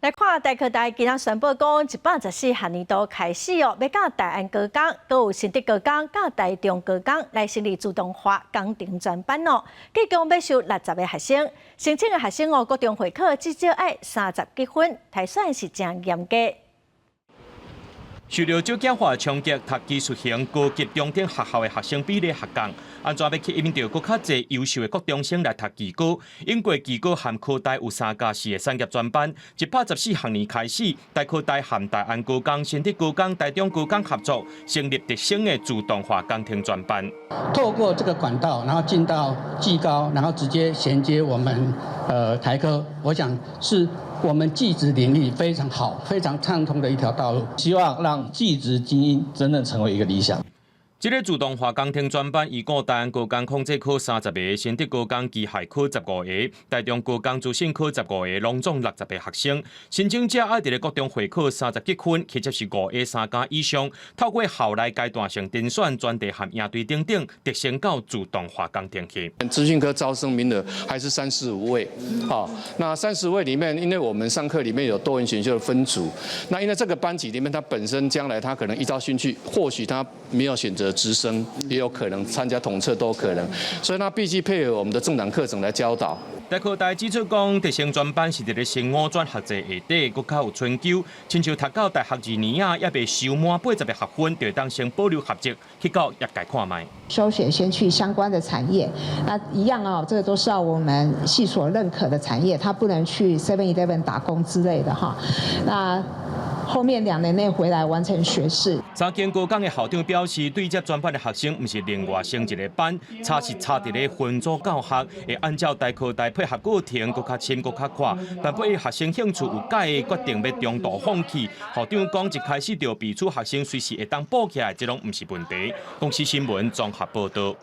来看大科大今仔宣布讲，114学年度开始要甲大安高工、阁有新德高工、甲台中高工来成立自动化工程专班哦。计共要收60个学生，申请的学生各中会考至少要30积分，提算是真严格。 受到少子化冲击，读技术型高级中等学校的学生比例下降，安怎要吸引到更较侪优秀的高中生来读技高？英国技高和科大有3+4的产业专班，114学年开始，大科大和大安高工、新德高工、台中高工合作，成立特省的自动化工程专班。透过这个管道，然后进到技高，然后直接衔接我们台科，我想是。 我们技职领域非常好、非常畅通的一条道路，希望让技职精英真正成为一个理想。 这个自动化工程专班，一共大安高工控制科30个，新德高工机械科15个，台中高工资讯科15个，拢总60个学生。申请者要伫咧各中会考30积分，或者是5A3+以上，透过校内阶段性甄选、专题和应对等等，提升到自动化工程去。资讯科招生名额还是35位，好，那30位里面，因为我们上课里面有多元选修的分组，那因为这个班级里面，他本身将来他可能依照兴趣，或许他没有选择。 直升也有可能参加统测都可能，所以他必须配合我们的政党课程来教导。大科大指出讲，特省专班是伫咧生5专学制下底，搁较有春秋。亲像读到大学2年啊，也未修满80个学分，就当先保留合格，去到业界看卖。休学先去相关的产业，那一样啊，这个都是要我们系所认可的产业，他不能去 7-Eleven 打工之类的哈。那 后面2年内回来完成学士。3间高工的校长表示，对这专班的学生，不是另外升一个班，差是差伫咧分组教学，会按照大科大配合过程，搁较深、搁较快。但不以学生兴趣有解的，决定要中途放弃。校长讲，一开始就彼此学生随时会当补起来，这拢不是问题。公司新闻综合报道。